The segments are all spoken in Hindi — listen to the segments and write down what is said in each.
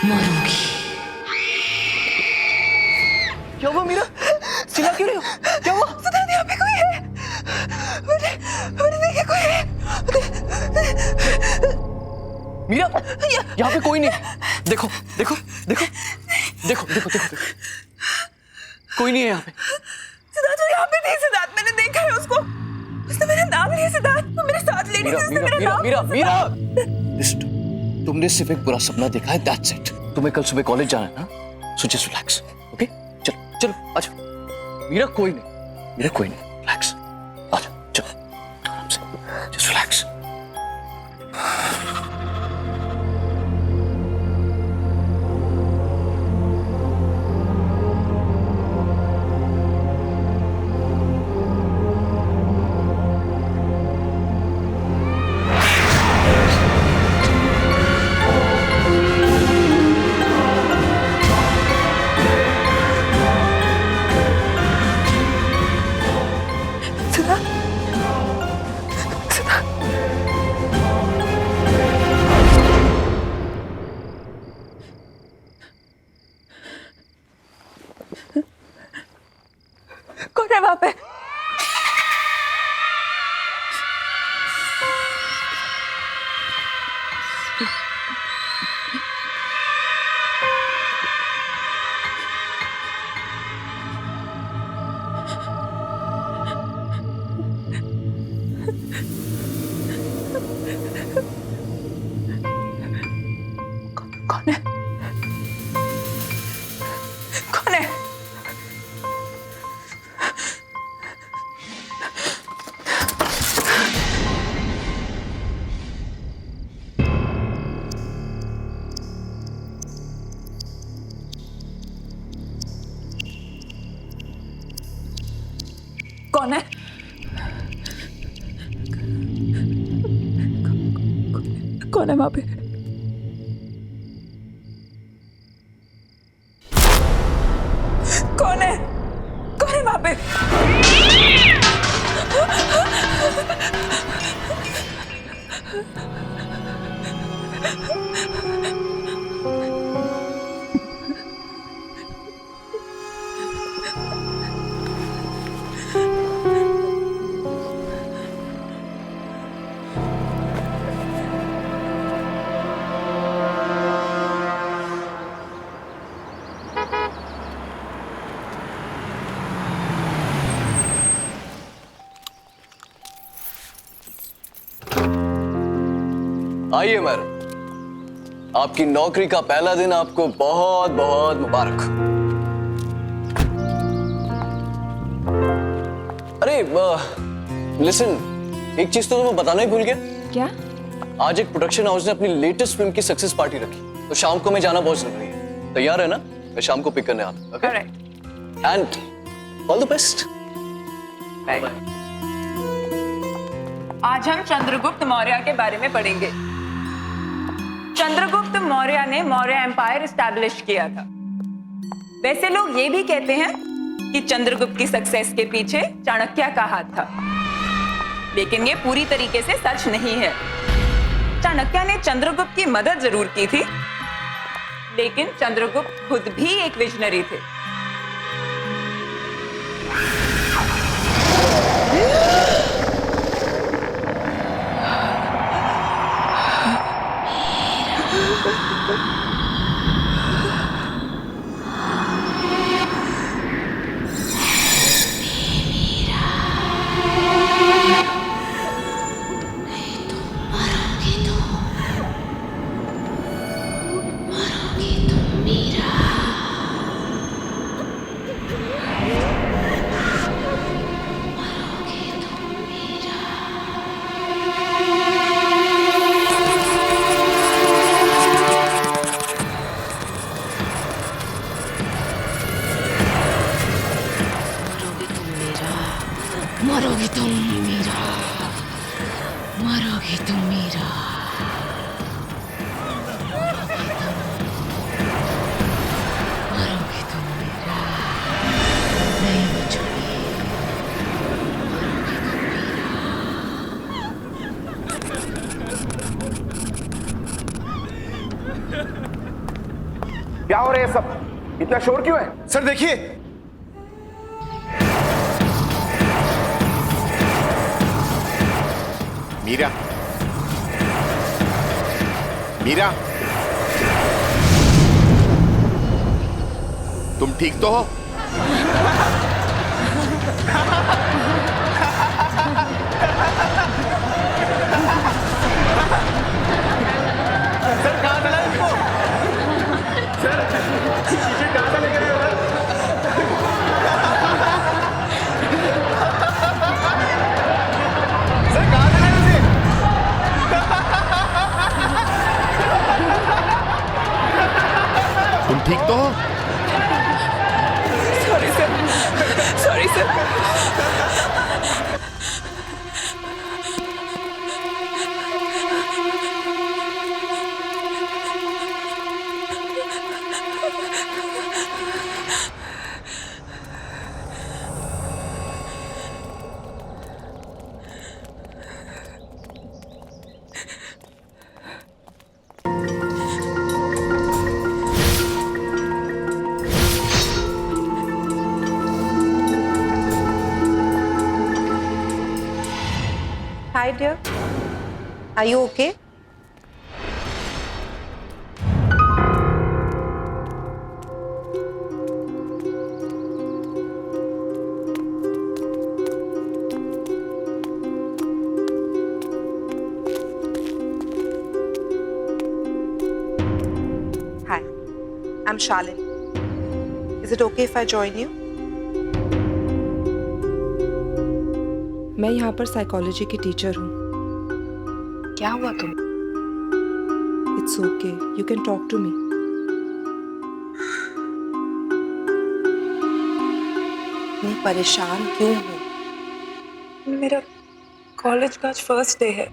मरूंगी। क्या हुआ मीरा? चिल्ला क्यों रही हो? क्या हुआ? सिद्धार्थ, यहाँ पे कोई है। मैंने देखा कोई है। मीरा, यहाँ पे कोई नहीं। देखो देखो देखो देखो देखो देखो, कोई नहीं है यहाँ पे। सिद्धार्थ, वो यहाँ पे नहीं। सिद्धार्थ, मैंने देखा है उसको। उसने मेरा नाम लिया। सिद्धार्थ, वो मेरे साथ लेडी थी, उसने मेरा नाम मीरा मीरा, तुमने सिर्फ एक बुरा सपना देखा है, दैट्स इट। तुम्हें कल सुबह कॉलेज जाना है ना, सो जस्ट रिलैक्स, ओके? चलो चलो आजा। मीरा कोई नहीं, मीरा कोई नहीं, रिलैक्स, आजा, चलो आराम से, जस्ट रिलैक्स। कौन है वहाँ पे? कौन है? कौन है? कौन है? कौन है वहां पे? कौन है? कौन है वहां पे? आइए मैडम, आपकी नौकरी का पहला दिन आपको बहुत बहुत मुबारक। अरे लिसन, एक चीज तो तुम्हें बताना ही भूल गया। क्या? आज एक प्रोडक्शन हाउस ने अपनी लेटेस्ट फिल्म की सक्सेस पार्टी रखी, तो शाम को मैं जाना बहुत जरूरी है। तैयार है ना? मैं शाम को पिक करने आता। Okay? And all the best. आज हम चंद्रगुप्त मौर्य के बारे में पढ़ेंगे। चंद्रगुप्त मौर्य ने मौर्य एम्पायर एस्टैब्लिश किया था। वैसे लोग ये भी कहते हैं कि चंद्रगुप्त की सक्सेस के पीछे चाणक्य का हाथ था, लेकिन ये पूरी तरीके से सच नहीं है। चाणक्य ने चंद्रगुप्त की मदद जरूर की थी, लेकिन चंद्रगुप्त खुद भी एक विजनरी थे। मरोगी तुम मीरा, मरोगी तुम मीरा, मरोगी तुम मीरा, नहीं बचोगी, मरोगी तुम मीरा। क्या हो रहा है सब? इतना शोर क्यों है? सर देखिए, मीरा, मीरा, तुम ठीक तो हो? तुम ठीक तो हो? Sorry sir, sorry sir. Hi, dear. Are you okay? Hi, I'm Shalin. Is it okay if I join you? मैं यहाँ पर साइकोलॉजी की टीचर हूँ। क्या हुआ तुम? It's okay, you can talk to me. इतनी परेशान क्यों हो? मेरा कॉलेज का आज फर्स्ट डे है।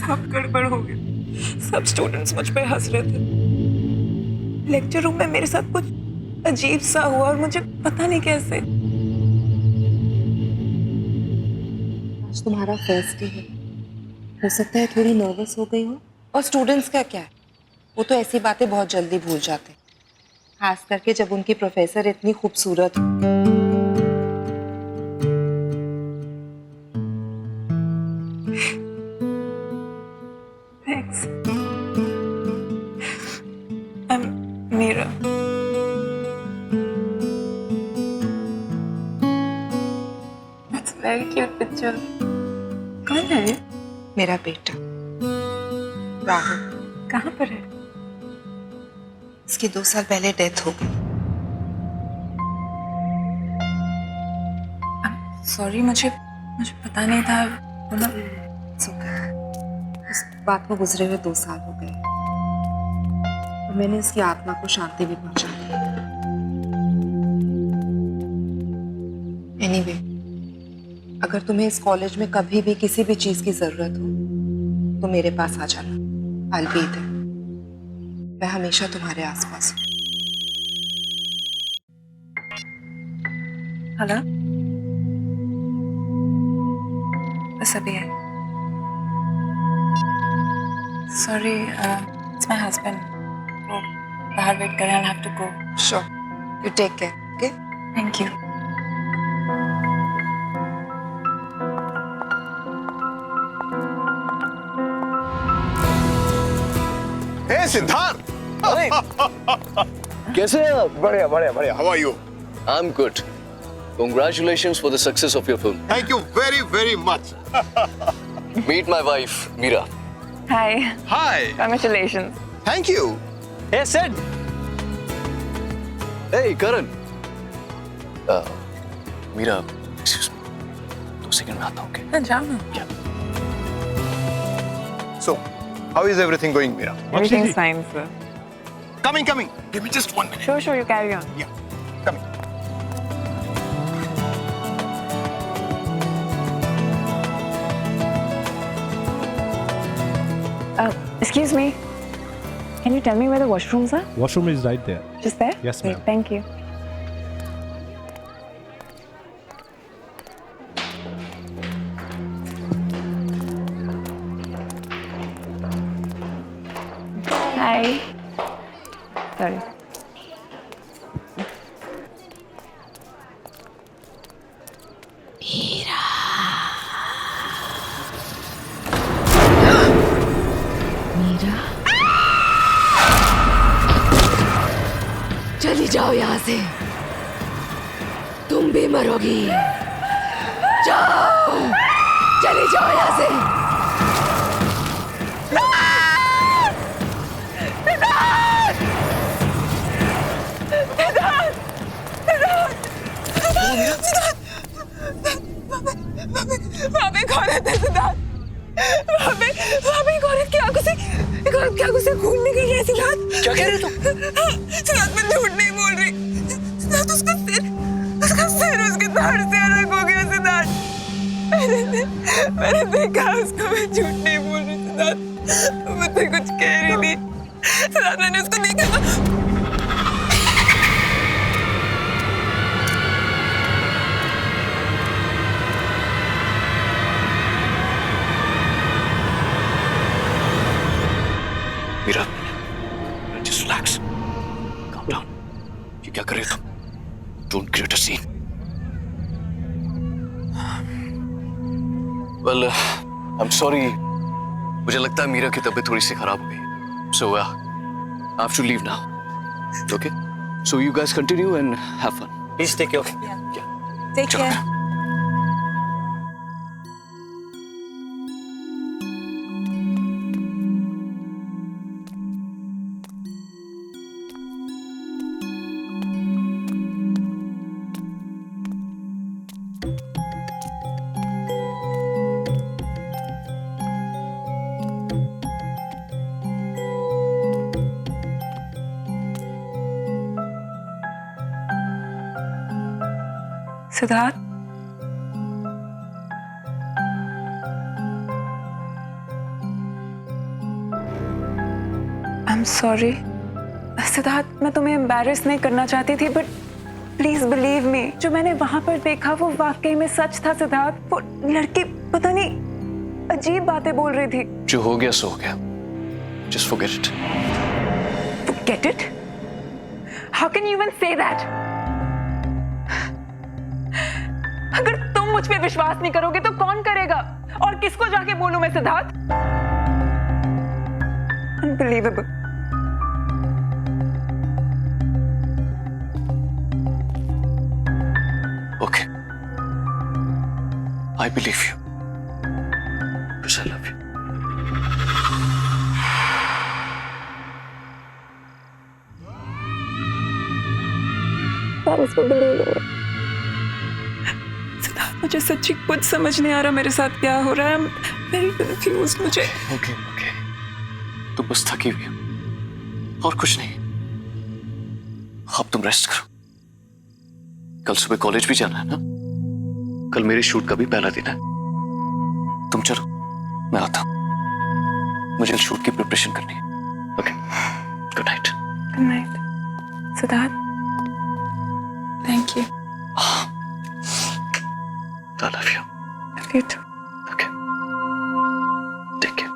सब गड़बड़ हो गया। सब स्टूडेंट्स मुझ पे हंस रहे थे। लेक्चर रूम में मेरे साथ कुछ अजीब सा हुआ और मुझे पता नहीं कैसे। आज तुम्हारा फर्स्ट डे है, हो सकता है थोड़ी नर्वस हो गई हो। और स्टूडेंट्स का क्या है, वो तो ऐसी बातें बहुत जल्दी भूल जाते हैं, खास करके जब उनकी प्रोफेसर इतनी खूबसूरत हो। Thanks. Meera. That's very cute picture. कौन है ये? मेरा बेटा राहुल, कहाँ पर है? इसकी 2 साल पहले डेथ हो गई। सॉरी, मुझे पता नहीं था। It's okay. इस बात को गुजरे हुए 2 साल हो गए और मैंने इसकी आत्मा को शांति भी पहुंचा दी। एनीवे, अगर तुम्हें इस कॉलेज में कभी भी किसी भी चीज की जरूरत हो तो मेरे पास आ जाना। I'll be there. मैं हमेशा तुम्हारे आसपास हूँ। हेलो, बस अभी है। Sorry, it's my husband. वो बाहर वेट कर रहे हैं। I'll have to go. Sure. You take care. Okay? Thank you. हे सिद्धार्थ, कैसे हैं आप? बढ़िया बढ़िया बढ़िया। How are you? I'm good. Congratulations for the success of your film. Thank you very very much. Meet my wife, Meera. Hi. Hi, Congratulations. Thank you. Hey, Sid. Hey, Karan. Meera, excuse me. 2 second में आता हूँ, okay? हाँ, जाओ ना। So how is everything going Meera? Everything's fine, sir. Coming coming, give me just 1 minute। Sure, you carry on. Yeah coming. Excuse me. Can you tell me where the washrooms are? Washroom is right there. Just there? Yes, Great, ma'am. thank you. Hi. ताड़ी। मीरा, चली जाओ यहाँ से, तुम भी मरोगी। जाओ, चली जाओ यहाँ से। वहाँ पे एक औरत है सिद्धार्थ, वहाँ पे एक औरत की आंखों से खून निकल रहा है सिद्धार्थ। क्या कह रहे तुम? सिद्धार्थ मैं झूठ नहीं बोल रही सिद्धार्थ, उसका सिर उसके धड़ से अलग हो गया सिद्धार्थ। मैंने देखा उसको, मैं झूठ नहीं बोल रही सिद्धार्थ, मैं तो कुछ कह रही थी सिद्धार्थ, मैंने उसको देखा। Meera, just relax. Calm down. ये क्या कर रहे हो तुम? Don't create a scene. Well, I'm sorry. मुझे लगता है मीरा की तबीयत थोड़ी सी खराब हो गई. So, I have to leave now. Okay? So you guys continue and have fun. Please take care. Yeah. Take चलो. care. Siddharth, I am sorry Siddharth, मैं तुम्हें एम्बैरेस नहीं करना चाहती थी, बट प्लीज बिलीव मी, जो मैंने वहां पर देखा वो वाकई में सच था सिद्धार्थ। वो लड़की पता नहीं अजीब बातें बोल रही थी। जो हो गया सो हो गया. Just forget it. Get it? How can you even say that? अगर तुम मुझ पे विश्वास नहीं करोगे तो कौन करेगा? और किसको जाके बोलूं मैं Siddharth? Unbelievable. Okay. I believe you. Because I love you. Siddharth, मुझे सच्ची कुछ समझ नहीं आ रहा मेरे साथ क्या हो रहा है। I'm very confused. मुझे Okay. तो बस थकी हुई हो और कुछ नहीं. अब तुम रेस्ट करो. कल सुबह कॉलेज भी जाना है ना? कल मेरे शूट का भी पहला दिन है. तुम चलो, मैं आता हूं. मुझे शूट की प्रिपरेशन करनी है. Okay, good night. Good night. Siddharth, thank you. I love you. Love you too. Okay. Take care.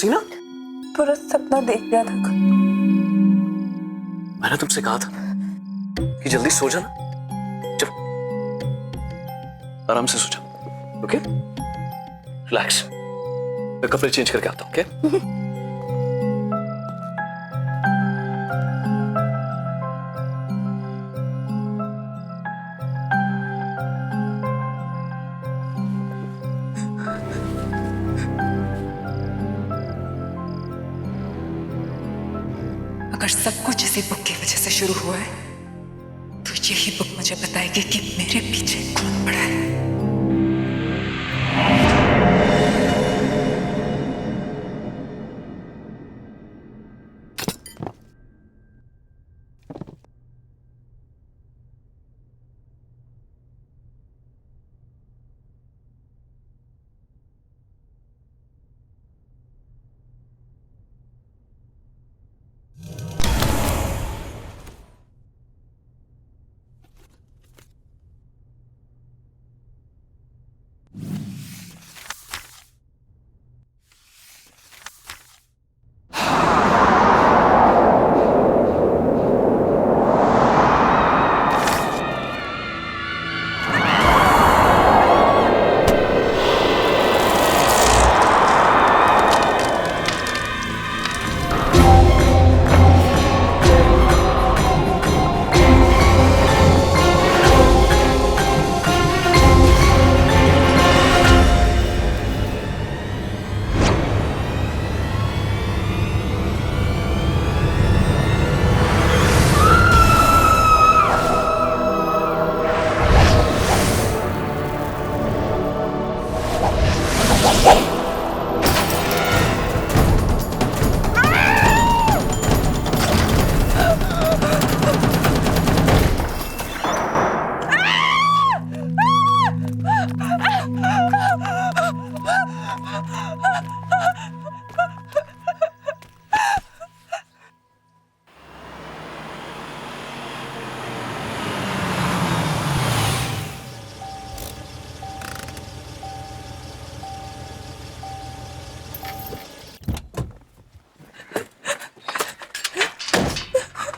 हसीना? पूरा सपना देख लिया था। मैंने तुमसे कहा था कि जल्दी सो जाना। चलो आराम से सो जाओ, ओके? रिलैक्स। मैं कपड़े चेंज करके आता हूँ, ओके? अगर सब कुछ इसी बुक की वजह से शुरू हुआ है तो यही बुक मुझे बताएगी कि मेरे पीछे कौन पड़ा है।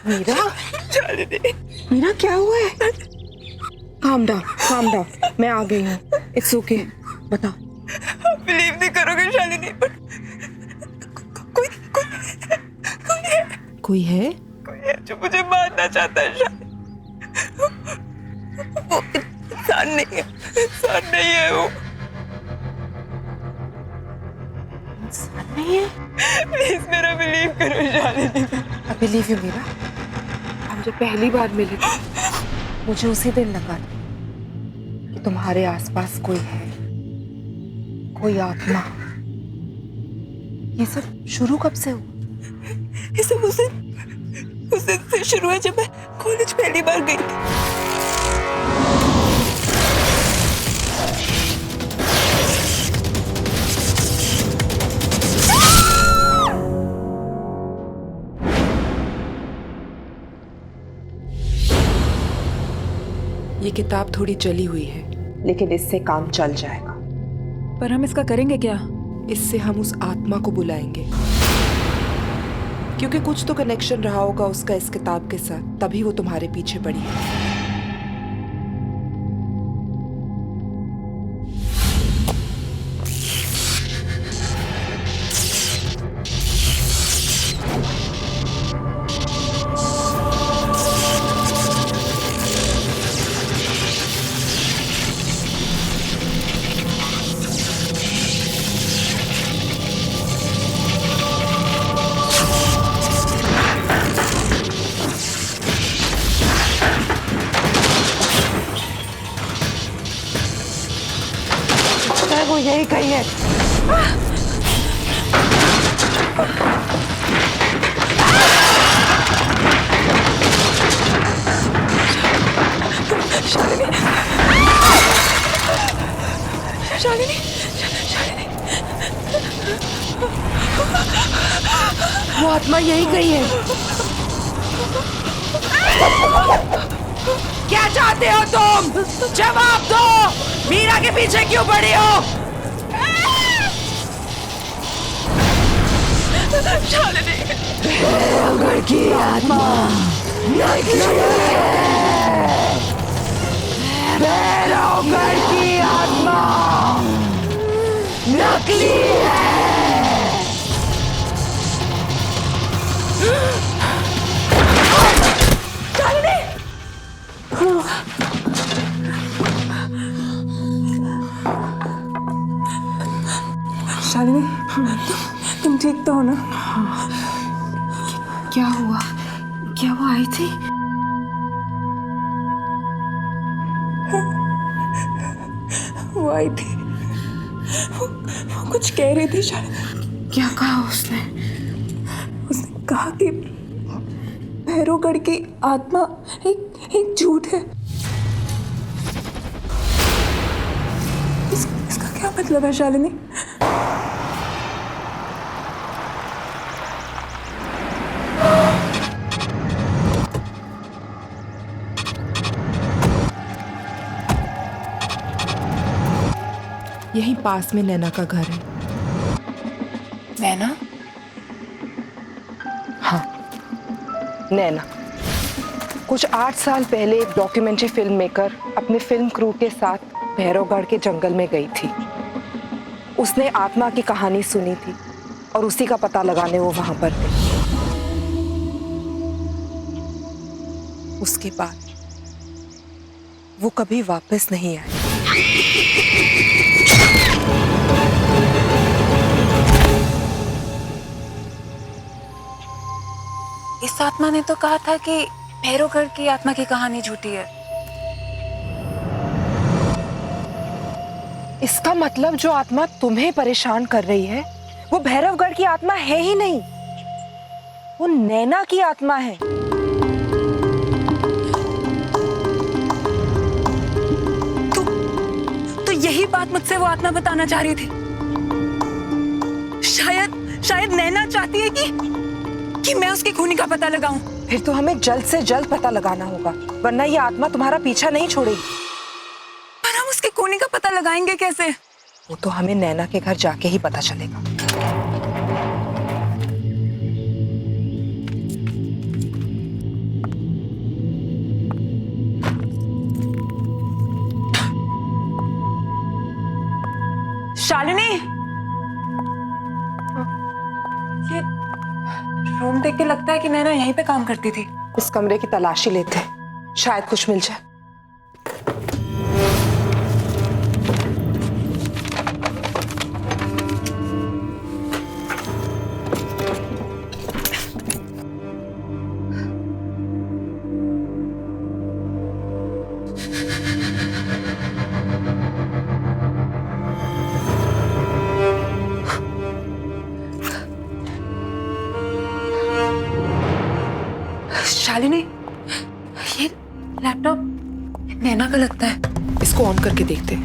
मीरा, मीरा क्या हुआ है? काम डाउन, मैं आ गई हूँ। इट्स ओके, बताओ। बिलीव नहीं करोगे शालिनी, पर कोई है? कोई है जो मुझे मारना चाहता है शालिनी। वो इंसान नहीं है वो। इंसान नहीं है? प्लीज मेरा बिलीव करो Shalini. I believe you Meera. हम जब पहली बार मिले थे मुझे उसी दिन लगा कि तुम्हारे आसपास कोई है, कोई आत्मा। ये सब शुरू कब से हुआ? ये सब उस दिन से शुरू है जब मैं कॉलेज पहली बार गई थी। ये किताब थोड़ी जली हुई है, लेकिन इससे काम चल जाएगा। पर हम इसका करेंगे क्या? इससे हम उस आत्मा को बुलाएंगे, क्योंकि कुछ तो कनेक्शन रहा होगा उसका इस किताब के साथ, तभी वो तुम्हारे पीछे पड़ी है। वो यही कही है। शालिनी, वो आत्मा यही कही है। क्या चाहते हो तुम? जवाब दो। मीरा के पीछे क्यों पड़ी हो? भैरवगढ़ की आत्मा भैरवगढ़ की आत्मा नकली शालिनी, तुम ठीक तो हो ना? क्या हुआ? क्या वो आई थी? वो आई थी, वो कुछ कह रही थी शालिनी। क्या कहा उसने? उसने कहा कि भैरवगढ़ की आत्मा एक झूठ है। इसका क्या मतलब है शालिनी? यहीं पास में नैना का घर है। नैना? हाँ, नैना। कुछ 8 साल पहले एक डॉक्यूमेंट्री फिल्म मेकर अपने फिल्म क्रू के साथ भैरवगढ़ के जंगल में गई थी। उसने आत्मा की कहानी सुनी थी और उसी का पता लगाने वो वहां पर गई। उसके बाद वो कभी वापस नहीं आई। इस आत्मा ने तो कहा था कि भैरवगढ़ की आत्मा की कहानी झूठी है। इसका मतलब जो आत्मा तुम्हें परेशान कर रही है वो भैरवगढ़ की आत्मा है ही नहीं, वो नैना की आत्मा है। तो यही बात मुझसे वो आत्मा बताना चाह रही थी। शायद नैना चाहती है कि मैं उसकी खूनी का पता लगाऊं। फिर तो हमें जल्द से जल्द पता लगाना होगा, वरना ये आत्मा तुम्हारा पीछा नहीं छोड़ेगी। पर हम उसकी खूनी का पता लगाएंगे कैसे? वो तो हमें नैना के घर जाके ही पता चलेगा। शालिनी, ये रूम देख के लगता है कि नैना यहीं पे काम करती थी। इस कमरे की तलाशी लेते हैं, शायद कुछ मिल जाए। शालिनी, ये लैपटॉप नैना का लगता है। इसको ऑन करके देखते हैं।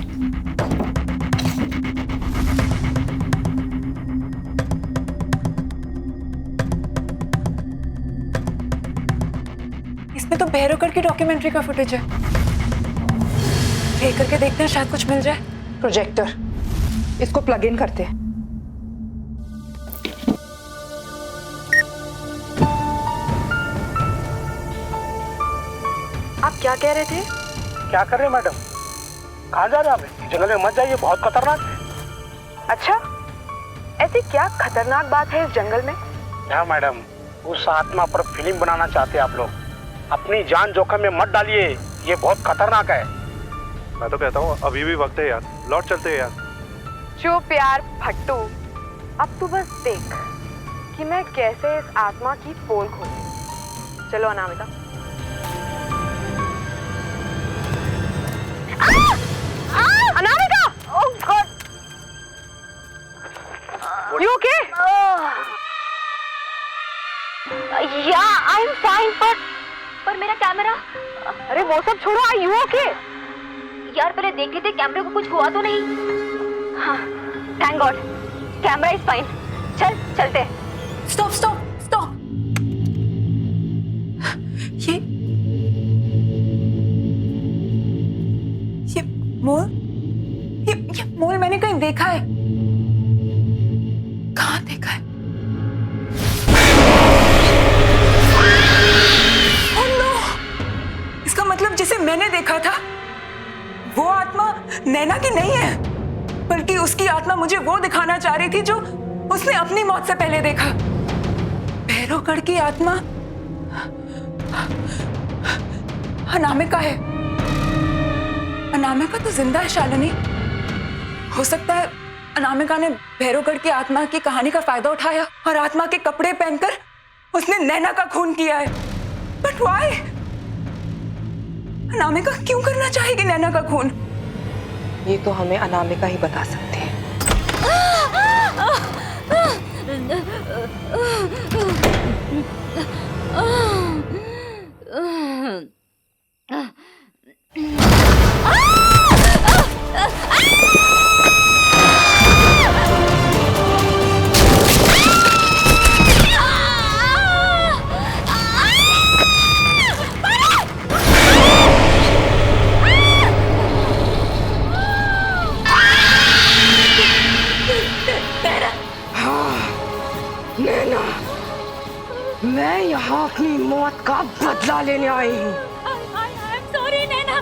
इसमें तो भैरवगढ़ की डॉक्यूमेंट्री का फुटेज है। प्ले करके देखते हैं, शायद कुछ मिल जाए। प्रोजेक्टर, इसको प्लग इन करते हैं। आप क्या कह रहे थे? क्या कर रहे हैं मैडम? कहाँ जा रहे हैं आप? जंगल में मत जाइए, बहुत खतरनाक है। अच्छा, ऐसी क्या खतरनाक बात है इस जंगल में? क्या मैडम, उस आत्मा पर फिल्म बनाना चाहते हैं आप लोग। अपनी जान जोखिम में मत डालिए, ये बहुत खतरनाक है। मैं तो कहता हूँ अभी भी वक्त है यार, लौट चलते हैं यार। चुप यार फट्टू, अब तू बस देख कि मैं कैसे इस आत्मा की पोल खोलूं। चलो अनामिका। अनामिका! ओह God! You okay? Yeah, I'm fine, पर मेरा कैमरा। अरे वो सब छोड़ो, are you okay? यार पहले देख लेते कैमरे को कुछ हुआ तो नहीं। हाँ, thank god, camera is fine. चलते। Stop stop stop. ये मोल, ये मोल मैंने कहीं देखा है। कहाँ देखा है? नैना की नहीं है, बल्कि उसकी आत्मा मुझे वो दिखाना चाह रही थी जो उसने अपनी मौत से पहले देखा। भैरवगढ़ की आत्मा अनामिका है। अनामिका तो जिंदा है शालिनी। हो सकता है अनामिका ने भैरवगढ़ की आत्मा की कहानी का फायदा उठाया और आत्मा के कपड़े पहनकर उसने नैना का खून किया है। But why? अनामिका क्यों करना चाहेगी नैना का खून? ये तो हमें अनामिका ही बता सकती है। नैना, मैं यहाँ अपनी मौत का बदला लेने आई हूँ। सॉरी नैना,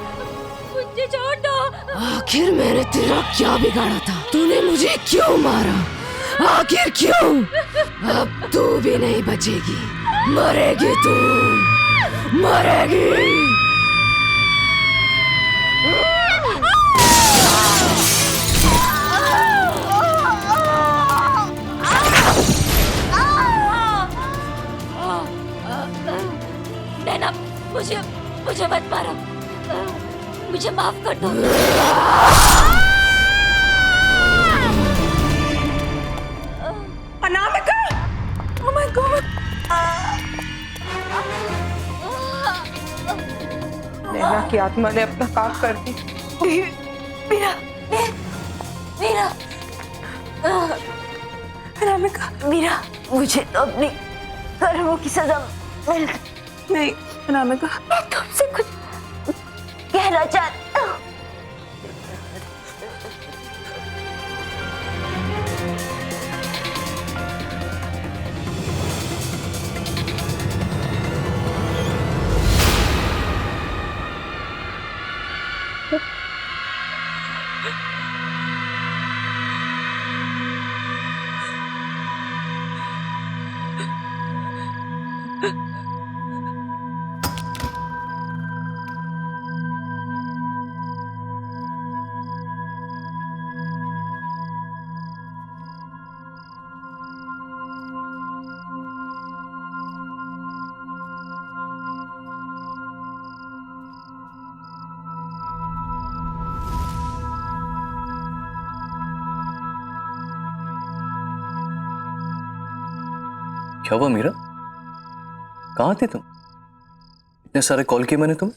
मुझे छोड़ दो। आखिर मैंने तेरा क्या बिगाड़ा था? तूने मुझे क्यों मारा? आखिर क्यों? अब तू भी नहीं बचेगी, मरेगी तू, मरेगी। नैना, मुझे मत मारो, मुझे माफ कर दो। अनामिका! Oh my God! नैना की आत्मा ने अपना काम कर दी। मीरा, मीरा, अनामिका! मीरा, मुझे तो अपनी कर्मों की सजा मिल गई। नहीं अनामिका, मैं तुमसे कुछ कहना चाहता हूँ। क्या हुआ मीरा? कहाँ थे तुम? इतने सारे कॉल किए मैंने तुम।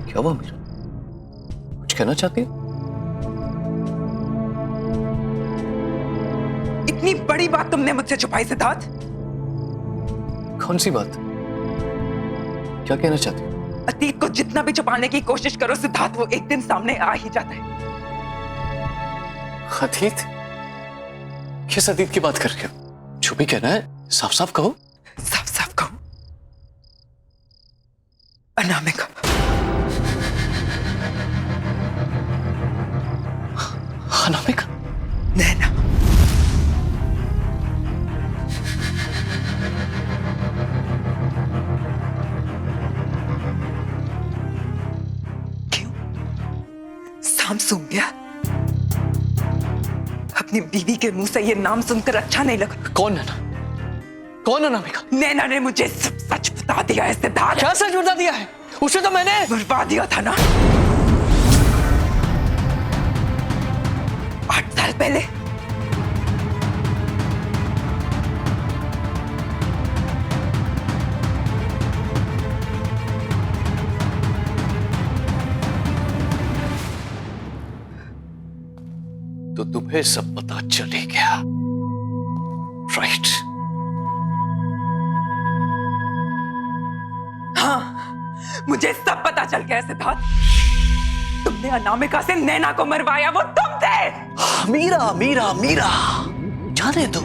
क्या हुआ मीरा? कुछ कहना चाहती हो? इतनी बड़ी बात तुमने मुझसे छुपाई सिद्धार्थ? कौन सी बात? क्या कहना चाहती हो? अतीत को जितना भी छुपाने की कोशिश करो सिद्धार्थ, वो एक दिन सामने आ ही जाता है। अतीत? किस अतीत की बात कर रहे हो? जो भी कहना है साफ साफ कहो। साफ साफ कहो, अनामिका। अनामिका? नैना। क्यों? साम सूंघ गया? अपनी बीवी के मुंह से ये नाम सुनकर अच्छा नहीं लगा? कौन नैना? कौन अनामिका? नैना ने मुझे सब सच बता दिया है सिद्धार्थ। क्या सच बता दिया है? उसे तो मैंने मरवा दिया था ना 8 साल पहले। तो तुम्हें सब पता चल ही गया, राइट? मुझे सब पता चल गया सिद्धार्थ। तुमने अनामिका से नैना को मरवाया, वो तुम थे। मीरा मीरा मीरा, जाने दो।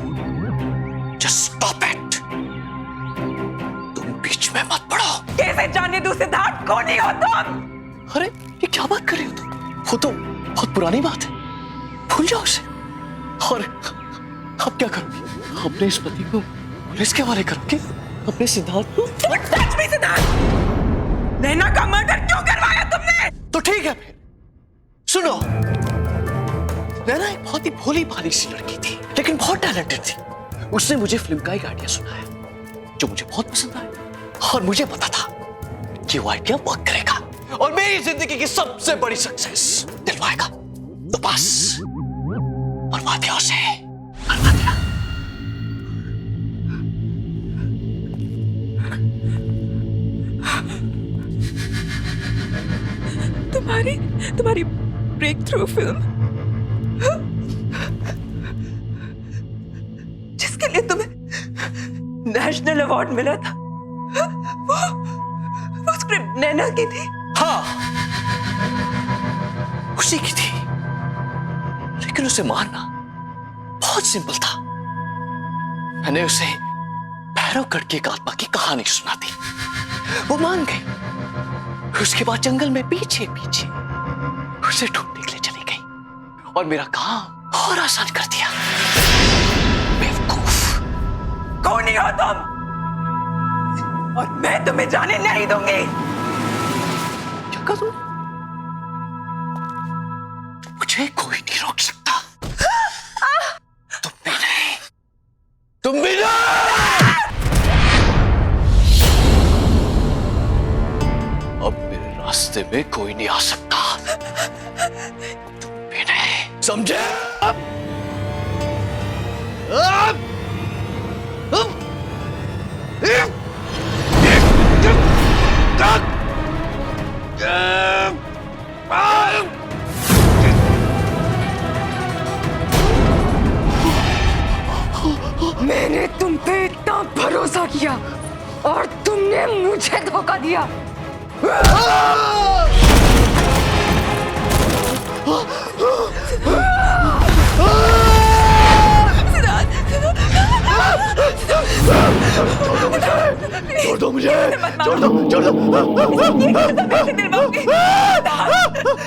Just stop it. तुम बीच में मत पड़ो। कैसे जाने दो सिद्धार्थ, कौन ही हो तुम? अरे ये क्या बात कर रही हो तुम? वो तो बहुत पुरानी बात है, भूल जाओ उसे। और अब क्या करोगी? अपने इस पति को पुलिस के हवाले करोगे? अपने सिद्धार्थ को? Touch me, Siddharth. नैना का मर्डर क्यों करवाया तुमने? तो ठीक है फिर सुनो, नैना एक बहुत ही भोली भाली सी लड़की थी, लेकिन बहुत टैलेंटेड थी। उसने मुझे फिल्म का एक आइडिया सुनाया जो मुझे बहुत पसंद आया, और मुझे पता था कि वो आइडिया वर्क करेगा और मेरी जिंदगी की सबसे बड़ी सक्सेस दिलवाएगा। तो बस मरवा दिया उसे, मरवा दिया। तुम्हारी ब्रेक थ्रू फिल्म, जिसके लिए तुम्हें नेशनल अवार्ड मिला था, वो स्क्रिप्ट नैना की थी। हाँ, उसी की थी, लेकिन उसे मारना बहुत सिंपल था। मैंने उसे भैरवगढ़ की एक आत्मा की कहानी सुना दी, वो मान गई। उसके बाद जंगल में पीछे पीछे उसे ढूंढने के लिए चली गई और मेरा काम और आसान कर दिया। बेवकूफ। कौन ही हो तुम? और मैं तुम्हें जाने नहीं दूंगी। क्या करूं? मुझे कोई नहीं रोक सकता। तुम भी नहीं, तुम भी नहीं। अब मेरे रास्ते में कोई नहीं आ सकता। तुम भी नहीं, समझे? मैंने तुम पे इतना भरोसा किया और तुमने मुझे धोखा दिया। छोड़ दो मुझे, छोड़ दो, छोड़ दो।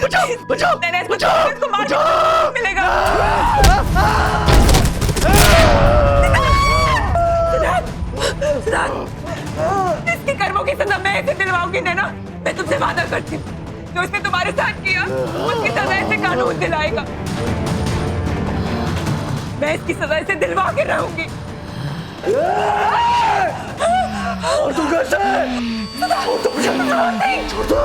बचाओ, बचाओ, बचाओ, बचाओ। मिलेगा। इसके कर्मों की सजा मैं इसे दिलवाऊंगी नैना। मैं तुमसे वादा करती हूँ, जो इसने तुम्हारे साथ किया उसकी सजा इसे कानून दिलाएगा। मैं इसकी सजा इसे दिलवा के रहूंगी। और तुम कैसे? छोड़ दो।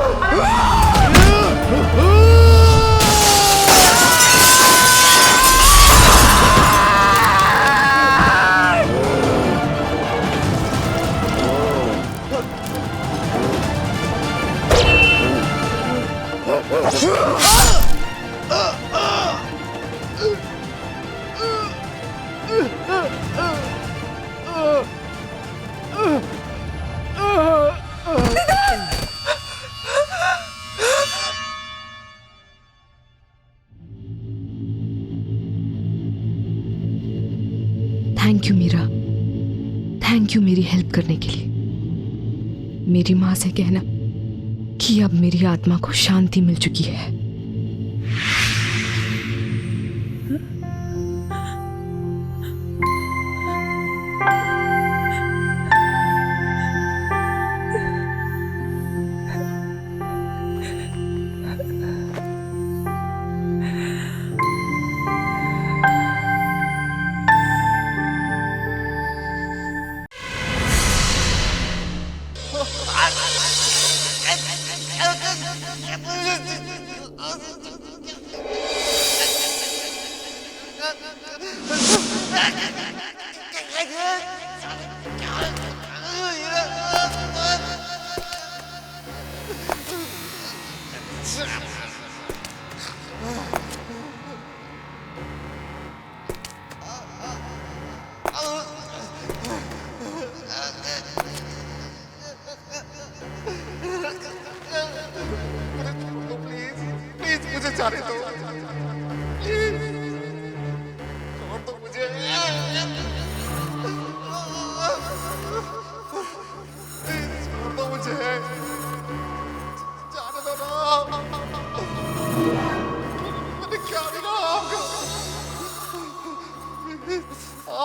Thank you Meera, thank you मेरी हेल्प करने के लिए। मेरी माँ से कहना कि अब मेरी आत्मा को शांति मिल चुकी है।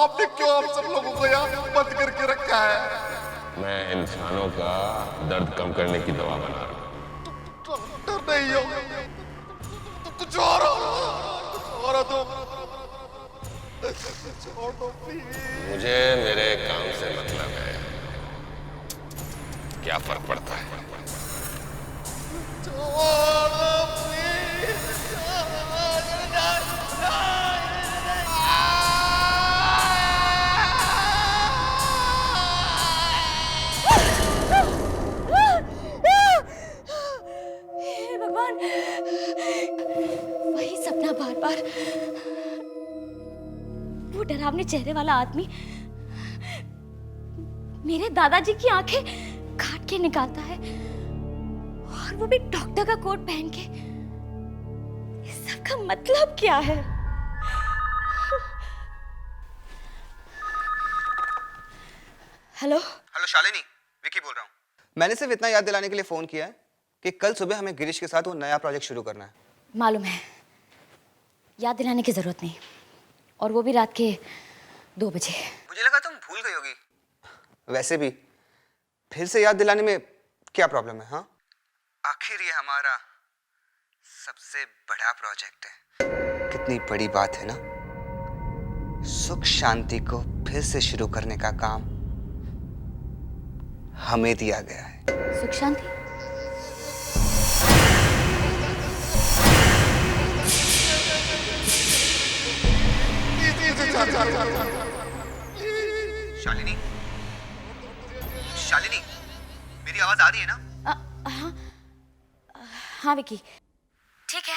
आपने क्यों हम सब लोगों को यहाँ बंद करके रखा है? मैं इंसानों का दर्द कम करने की दवा बना रहा हूँ। डॉक्टर नहीं हो, कुछ और तो छोड़ दो प्लीज। मुझे मेरे काम से मतलब है, क्या फर्क पड़ता है? हे भगवान, वही सपना बार बार। वो डरावने चेहरे वाला आदमी मेरे दादाजी की आंखें काट के निकालता है, और वो भी डॉक्टर का कोट पहन के। इस सब का मतलब क्या है? हेलो हेलो शालिनी, विकी बोल रहा हूँ। मैंने सिर्फ इतना याद दिलाने के लिए फोन किया है कि कल सुबह हमें गिरीश के साथ वो नया प्रोजेक्ट शुरू करना है। मालूम है, याद दिलाने की जरूरत नहीं, और वो भी रात के 2 बजे। मुझे लगा तुम भूल गई होगी। वैसे भी फिर से याद दिलाने में क्या प्रॉब्लम है? हाँ, आखिर ये हमारा सबसे बड़ा प्रोजेक्ट है। कितनी बड़ी बात है ना, सुख शांति को फिर से शुरू करने का काम हमें दिया गया है। सुख शांति? शालिनी, शालिनी, मेरी आवाज आ रही है ना? हाँ हाँ विकी, ठीक है,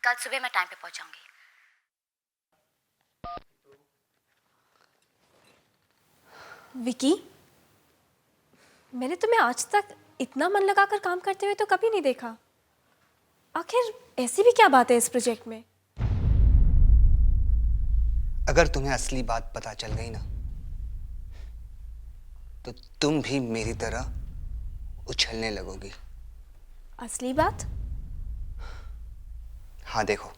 कल सुबह मैं टाइम पे पहुंचाऊंगी। विकी, मैंने तुम्हें आज तक इतना मन लगाकर काम करते हुए तो कभी नहीं देखा। आखिर ऐसी भी क्या बात है इस प्रोजेक्ट में? अगर तुम्हें असली बात पता चल गई ना, तो तुम भी मेरी तरह उछलने लगोगी। असली बात? हाँ देखो,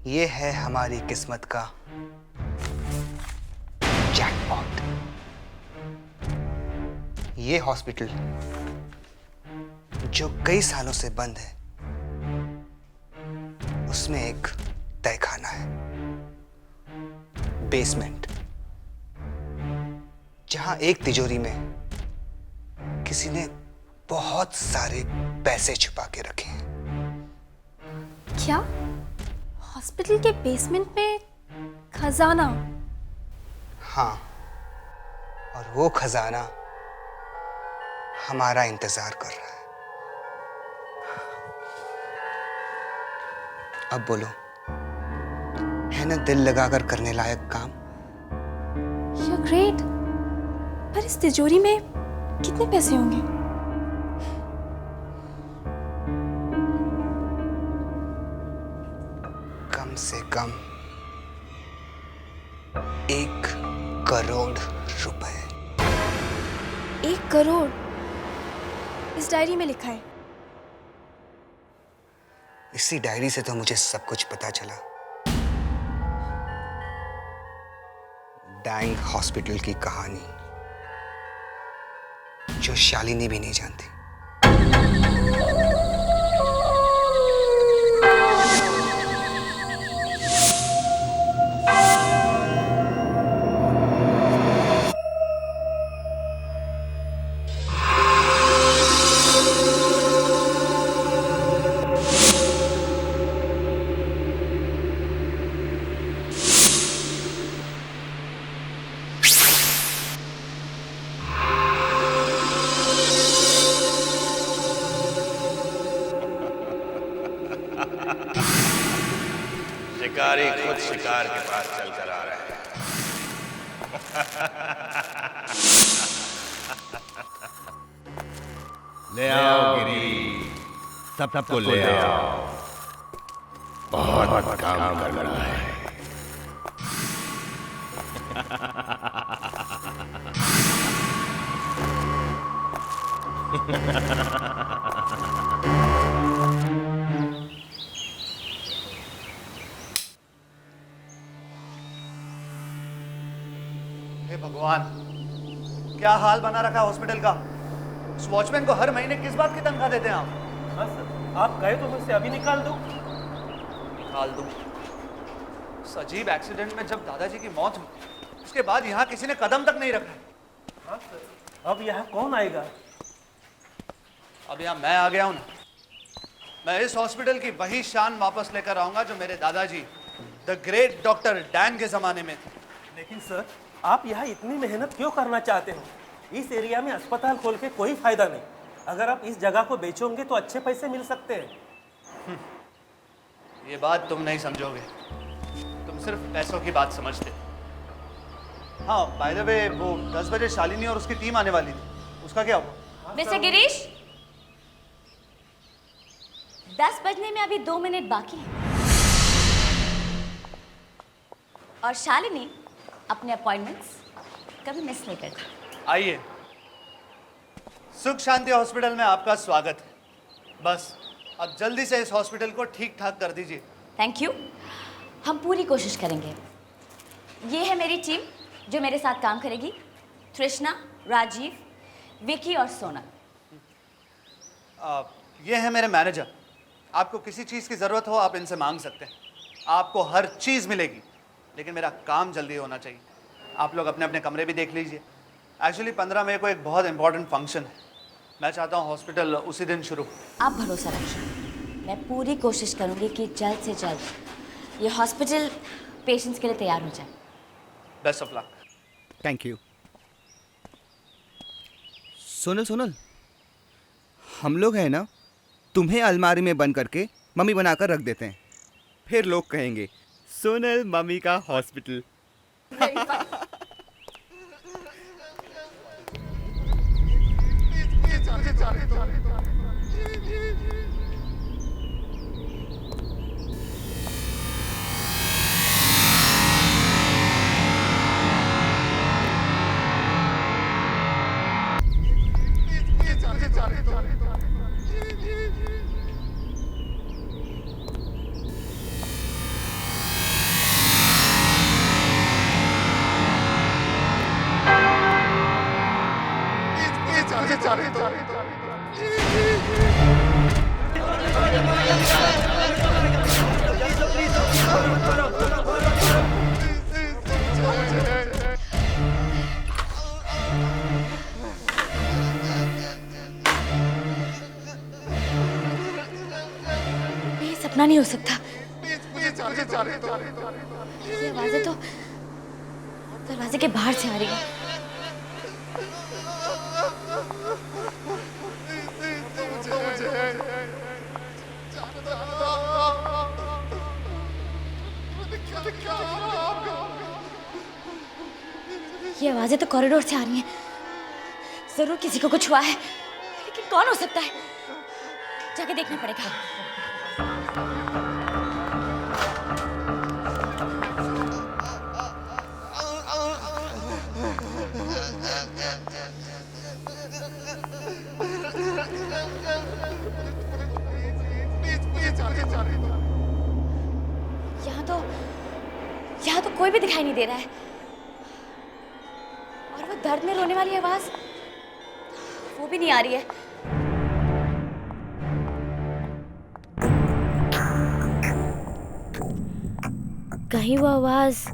ये है हमारी किस्मत का जैकपॉट। ये हॉस्पिटल जो कई सालों से बंद है, उसमें एक तहखाना है, बेसमेंट, जहां एक तिजोरी में किसी ने बहुत सारे पैसे छुपा के रखे हैं। क्या? हॉस्पिटल के बेसमेंट में खजाना? हाँ, और वो खजाना हमारा इंतजार कर रहा है। अब बोलो, है ना दिल लगाकर करने लायक काम? You're great. पर इस तिजोरी में कितने पैसे होंगे? कम से कम 1 करोड़ रुपए। 1 करोड़? इस डायरी में लिखा है। इसी डायरी से तो मुझे सब कुछ पता चला। डैंग हॉस्पिटल की कहानी जो शालिनी भी नहीं जानती। शिकारी खुद शिकार के पास चलकर आ रहे हैं। ले आओ गिरी, सबको ले आओ। बहुत काम करना है। भगवान, क्या हाल बना रखा है हॉस्पिटल का। उस वॉचमैन को हर महीने किस बात की तनख्वाह देते हैं आप? हाँ सर, आप कहे तो मुझसे अभी निकाल दो। निकाल दो? उस अजीब एक्सीडेंट में जब दादाजी की मौत हुई, उसके बाद यहाँ किसी ने कदम तक नहीं रखा। हाँ सर, अब यहाँ कौन आएगा? अब यहाँ मैं आ गया हूँ ना। मैं इस हॉस्पिटल की वही शान वापस लेकर आऊंगा जो मेरे दादाजी द ग्रेट डॉक्टर डैन के जमाने में थी। लेकिन सर, आप यहाँ इतनी मेहनत क्यों करना चाहते हो? इस एरिया में अस्पताल खोल के कोई फायदा नहीं। अगर आप इस जगह को बेचोगे तो अच्छे पैसे मिल सकते हैं। ये बात तुम नहीं समझोगे, तुम सिर्फ पैसों की बात समझते। हाँ, बाय द वे, वो 10 बजे शालिनी और उसकी टीम आने वाली थी, उसका क्या हुआ? मिस्टर गिरीश, 10 बजने में अभी 2 मिनट बाकी है और शालिनी अपने अपॉइंटमेंट्स कभी मिस नहीं करती। आइए, सुख शांति हॉस्पिटल में आपका स्वागत है। बस अब जल्दी से इस हॉस्पिटल को ठीक ठाक कर दीजिए। थैंक यू, हम पूरी कोशिश करेंगे। ये है मेरी टीम जो मेरे साथ काम करेगी, तृष्णा, राजीव, विकी और सोनल। ये है मेरे मैनेजर। आपको किसी चीज़ की ज़रूरत हो आप इनसे मांग सकते हैं, आपको हर चीज़ मिलेगी, लेकिन मेरा काम जल्दी होना चाहिए। आप लोग अपने अपने कमरे भी देख लीजिए। एक्चुअली 15 मई को एक बहुत इंपॉर्टेंट फंक्शन है, मैं चाहता हूँ हॉस्पिटल उसी दिन शुरू। आप भरोसा रखिए, मैं पूरी कोशिश करूंगी कि जल्द से जल्द ये हॉस्पिटल पेशेंट्स के लिए तैयार हो जाए। Best of luck. Thank you. Sonal, हम लोग हैं ना, तुम्हें अलमारी में बंद करके मम्मी बनाकर रख देते हैं, फिर लोग कहेंगे सोनल मम्मी का हॉस्पिटल। ये सपना नहीं हो सकता। ये आवाजें तो दरवाजे के बाहर से आ रही है। ये आवाजें तो कॉरिडोर से आ रही हैं। जरूर किसी को कुछ हुआ है, लेकिन कौन हो सकता है? जाके देखना पड़ेगा। यहाँ तो कोई भी दिखाई नहीं दे रहा है, और वो दर्द में रोने वाली आवाज वो भी नहीं आ रही है। कहीं वो आवाज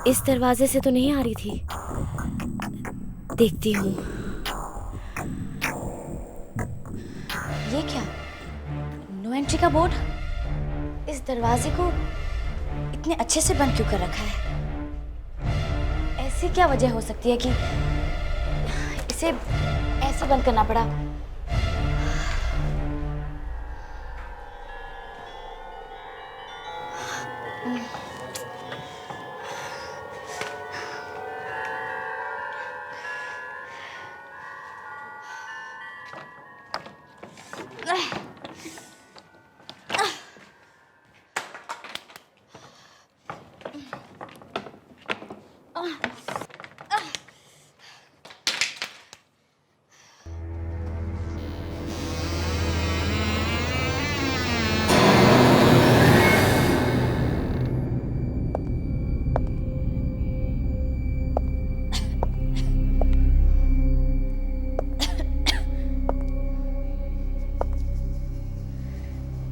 इस दरवाजे से तो नहीं आ रही थी। देखती हूँ। ये क्या? नो एंट्री का बोर्ड। इस दरवाजे को इतने अच्छे से बंद क्यों कर रखा है? ऐसी क्या वजह हो सकती है कि इसे ऐसे बंद करना पड़ा?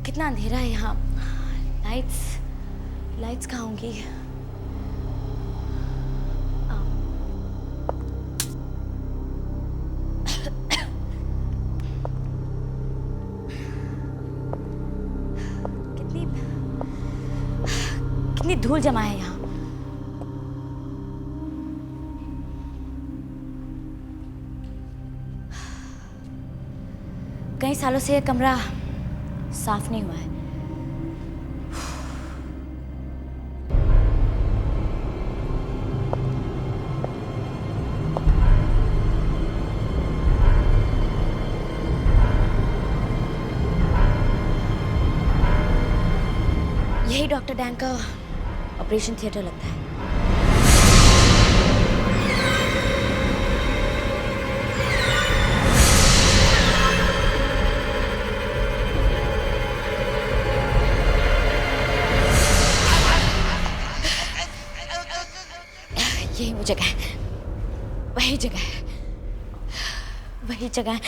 कितना अंधेरा है यहाँ। लाइट्स लाइट्स कहाँ होंगी? कितनी कितनी धूल जमा है यहाँ। कई सालों से यह कमरा साफ नहीं हुआ है। यही डॉक्टर डैंग का ऑपरेशन थिएटर लगता है। यही वो जगह है, वही जगह है, वही जगह है।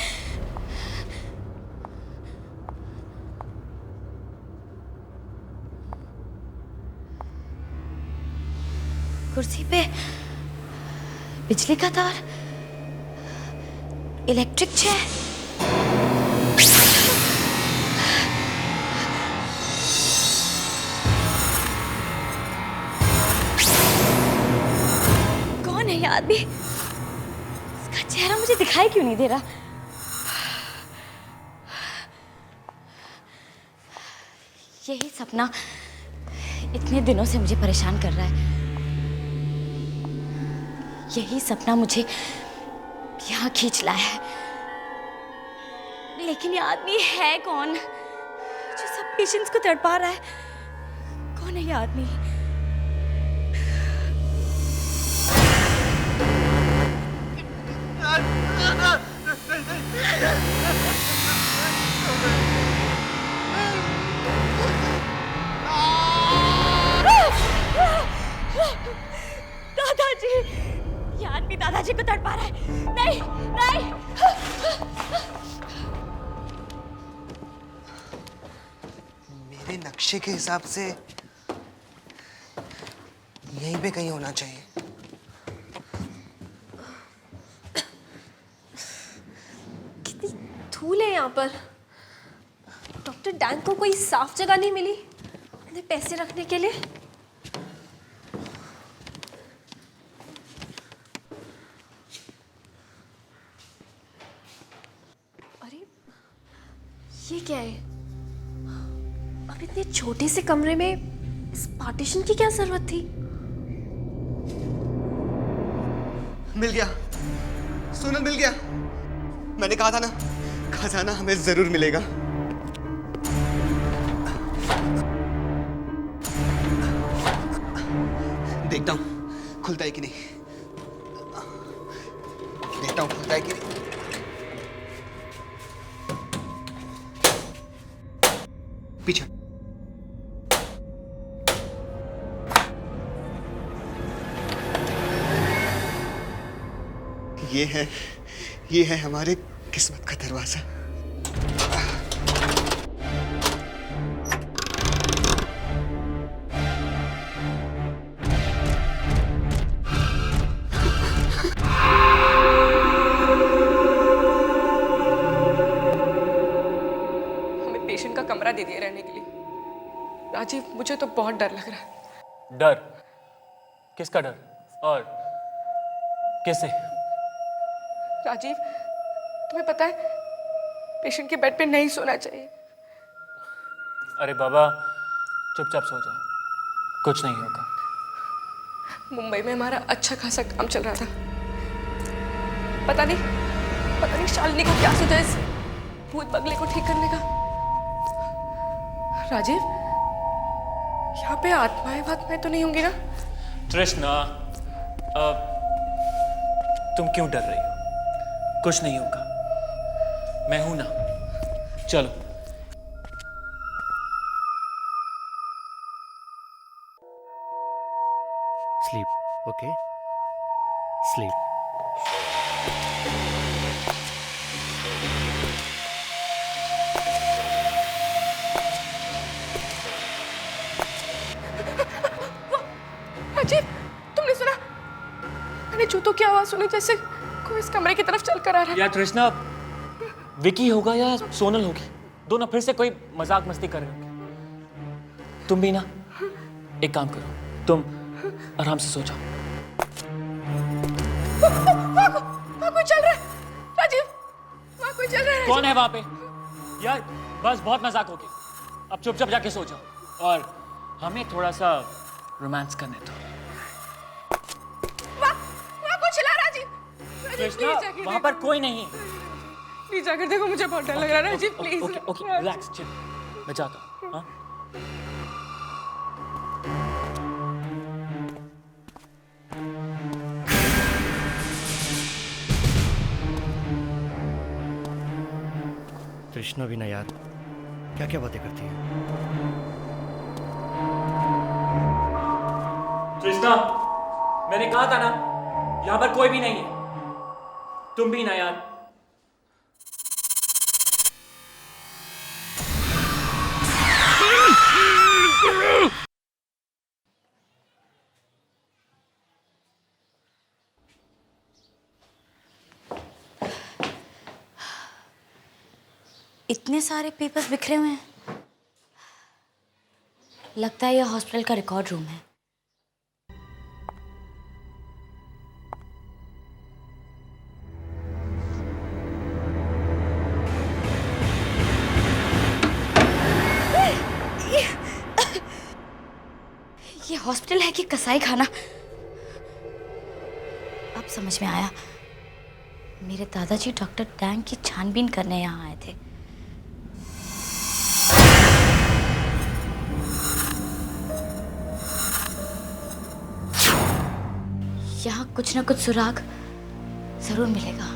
कुर्सी पे बिजली का तार, इलेक्ट्रिक चेयर। कौन है ये आदमी? इसका चेहरा मुझे दिखाई क्यों नहीं दे रहा? यही सपना इतने दिनों से मुझे परेशान कर रहा है। यही सपना मुझे यहाँ खींच लाया है। लेकिन ये आदमी है कौन जो सब पेशेंट्स को तड़पा रहा है? कौन है ये आदमी? दादाजी, ये आदमी दादाजी को तड़पा रहा है। नहीं नहीं। मेरे नक्शे के हिसाब से यहीं पे कहीं होना चाहिए। कितनी धूल है यहाँ पर। डॉक्टर डैंग को कोई साफ जगह नहीं मिली अपने पैसे रखने के लिए? ये क्या है? अब इतने छोटे से कमरे में इस पार्टीशन की क्या जरूरत थी? मिल गया, सोनल मिल गया। मैंने कहा था ना, खजाना हमें जरूर मिलेगा। देखता हूँ खुलता है कि नहीं। देखता हूँ खुलता है कि नहीं। पीछे। ये है हमारे किस्मत का दरवाजा। पेशेंट का कमरा दे दिया रहने के लिए। राजीव, मुझे तो बहुत डर लग रहा है। डर? किसका डर और कैसे? राजीव, तुम्हें पता है पेशेंट के बेड पे नहीं सोना चाहिए। अरे बाबा, चुपचाप सो जाओ, कुछ नहीं होगा। मुंबई में हमारा अच्छा खासा काम चल रहा था। पता नहीं शालिनी को क्या सोचा इस भूत बंगले को ठीक करने का। राजीव, यहाँ पे आत्माएं तो नहीं होंगी ना? तृष्णा, तुम क्यों डर रही हो? कुछ नहीं होगा, मैं हूं ना। चलो। Sleep, okay? Sleep. कुत्तों की आवाज सुनी जैसे कोई इस कमरे की तरफ चल कर आ रहा है। या कृष्णा, विकी होगा या सोनल होगी, दोनों फिर से कोई मजाक मस्ती कर रहे होंगे। तुम भी ना एक काम करो, तुम आराम से सो जाओ। वहाँ कोई चल रहा है राजीव, वहाँ कोई चल रहा है। कौन है वहां पे? यार बस बहुत मजाक हो गया, अब चुपचाप जाके सो जाओ और हमें थोड़ा सा रोमांस करने दो। वहाँ कोई चिल्ला राजीव। कृष्णा, वहां पर कोई नहीं है। प्लीज जाकर देखो, मुझे बहुत डर लग रहा है Rajeev, please. Okay okay relax, chill, मैं जाता हूँ। हाँ? कृष्णा भी ना यार, क्या क्या बातें करती है। कृष्णा, मैंने कहा था ना यहाँ पर कोई भी नहीं है। तुम भी ना यार। इतने सारे पेपर्स बिखरे हुए हैं। लगता है यह हॉस्पिटल का रिकॉर्ड रूम है। ये हॉस्पिटल है कि कसाई खाना? अब समझ में आया, मेरे दादाजी डॉक्टर डैंग की छानबीन करने यहाँ आए थे। यहाँ कुछ ना कुछ सुराग जरूर मिलेगा।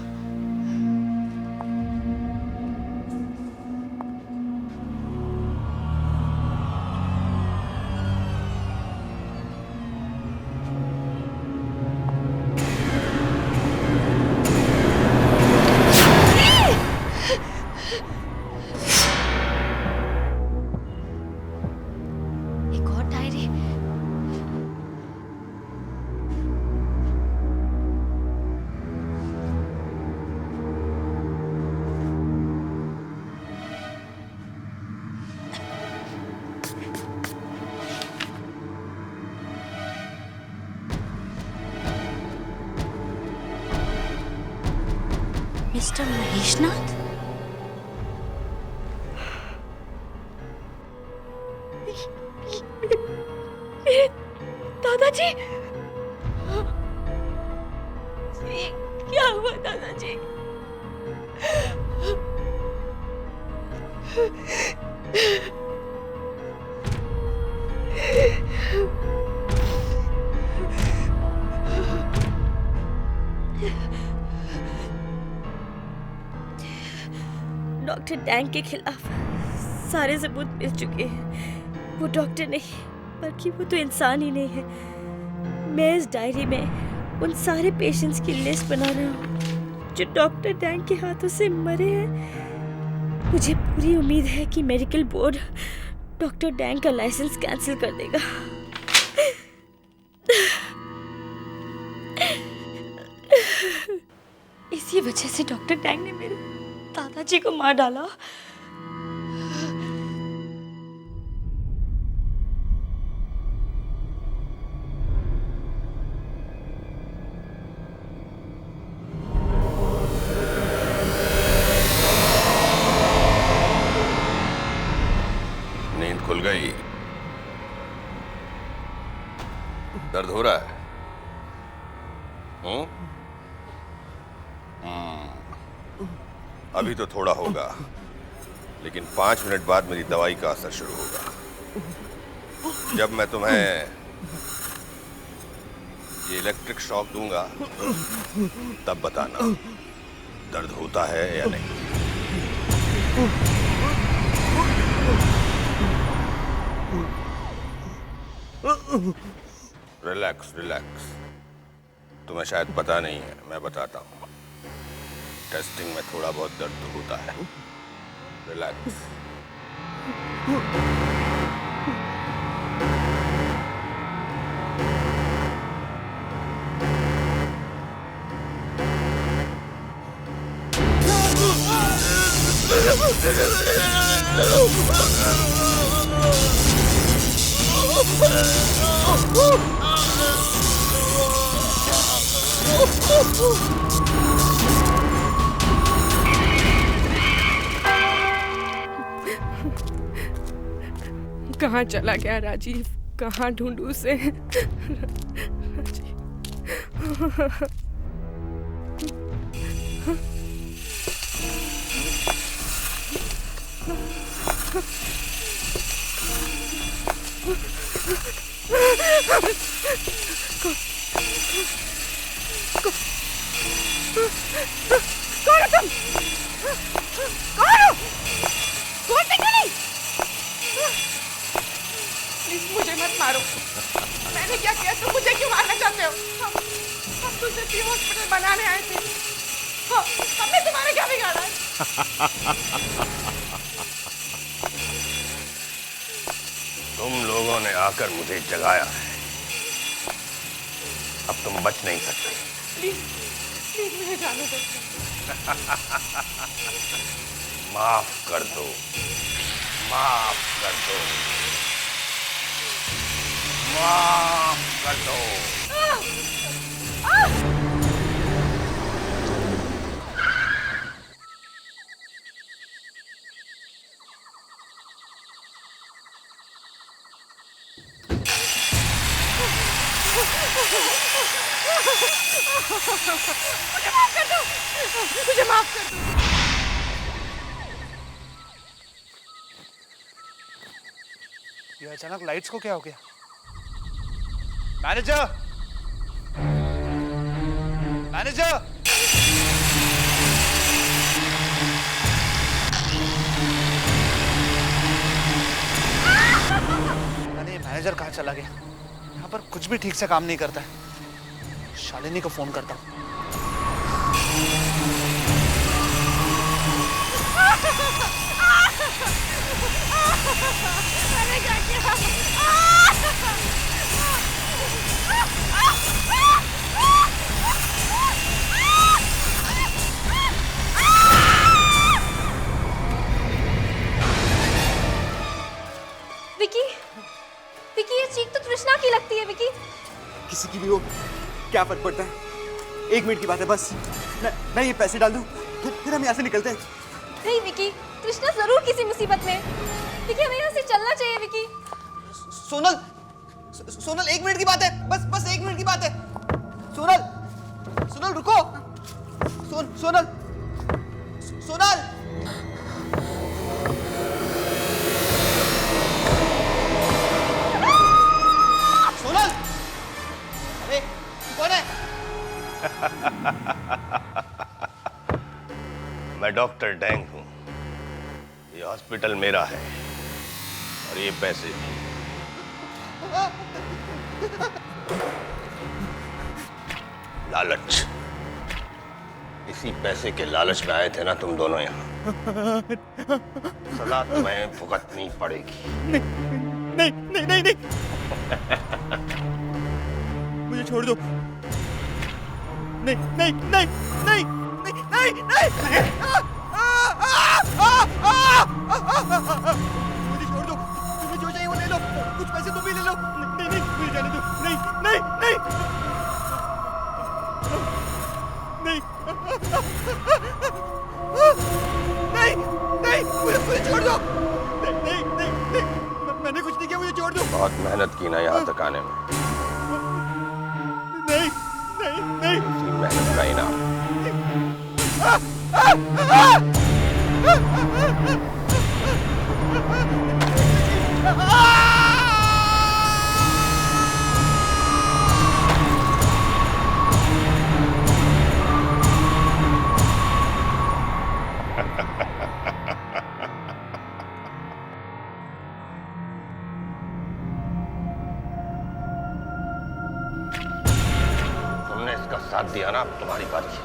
एक और डायरी। मिस्टर महेशनाथ? मेरे दादाजी, ये क्या हुआ दादाजी? डॉक्टर डैंग के खिलाफ सारे सबूत मिल चुके हैं। वो डॉक्टर नहीं बल्कि वो तो इंसान ही नहीं है। मैं इस डायरी में उन सारे पेशेंट्स की लिस्ट बना रहा हूँ जो डॉक्टर डैंग के हाथों से मरे हैं। मुझे पूरी उम्मीद है कि मेडिकल बोर्ड डॉक्टर डैंग का लाइसेंस कैंसिल कर देगा। इसी वजह से डॉक्टर डैंग ने मेरे दादाजी को मार डाला। नींद खुल गई? दर्द हो रहा है? अभी तो थोड़ा होगा, लेकिन 5 मिनट बाद मेरी दवाई का असर शुरू होगा। जब मैं तुम्हें ये इलेक्ट्रिक शॉक दूंगा तब बताना दर्द होता है या नहीं। Relax relax. तुम्हें शायद पता नहीं है, मैं बताता हूँ। टेस्टिंग में थोड़ा बहुत दर्द होता है। रिलैक्स। कहाँ चला गया राजीव? कहाँ ढूंढूं उसे? कौन हो तुम? कौन हो? बोलते क्यों नहीं? प्लीज मुझे मत मारो। मैंने क्या किया? तुम मुझे क्यों मारना चाहते हो? हम तो सिर्फ ये हॉस्पिटल बनाने आए थे। हमने तुम्हारा क्या बिगाड़ा है? तुम लोगों ने आकर मुझे जगाया है। अब तुम बच नहीं सकते। प्लीज प्लीज मुझे जाने दो। माफ कर दो, माफ कर दो, माफ कर दो। मुझे माफ कर दो, मुझे माफ कर दो। ये अचानक लाइट्स को क्या हो गया? मैनेजर, मैनेजर, अरे मैनेजर कहाँ चला गया? यहाँ पर कुछ भी ठीक से काम नहीं करता है। शालिनी को फोन करता हूँ। मैंने क्या किया? विकी, विकी ये चीख तो तृष्णा की लगती है विकी। किसी की भी हो, क्या फर्क पड़ता है? 1 मिनट की बात है बस। मैं ये पैसे डाल दूं, फिर हम यहाँ से निकलते हैं। नहीं विकी, तृष्णा जरूर किसी मुसीबत में। विकी हमें यहाँ से चलना चाहिए विकी। सोनल, सोनल 1 मिनट की बात है, बस 1 मिनट की बात है। सोनल, सोनल रुको। सोनल, सोनल। सोनल, अरे कौन है? मैं डॉक्टर डेंग हूं। ये हॉस्पिटल मेरा है और ये पैसे भी। लालच, इसी पैसे के लालच में आए थे ना तुम दोनों यहाँ। सजा तुम्हें भुगतनी पड़ेगी। नहीं नहीं नहीं नहीं, मुझे छोड़ दो। नहीं नहीं नहीं नहीं नहीं नहीं, मुझे छोड़ दो। तुम्हें जो चाहिए वो ले लो, कुछ पैसे तुम भी ले लो। नहीं नहीं मुझे जाने दो। नहीं नहीं नहीं नहीं नहीं नहीं, मुझे छोड़ दो। नहीं नहीं नहीं, मैंने कुछ नहीं किया, मुझे छोड़ दो। बहुत मेहनत की ना यहाँ तक आने में। नहीं नहीं नहीं, इसी मेहनत का इनाम। तुमने इसका साथ दिया ना, अब तुम्हारी बारी है।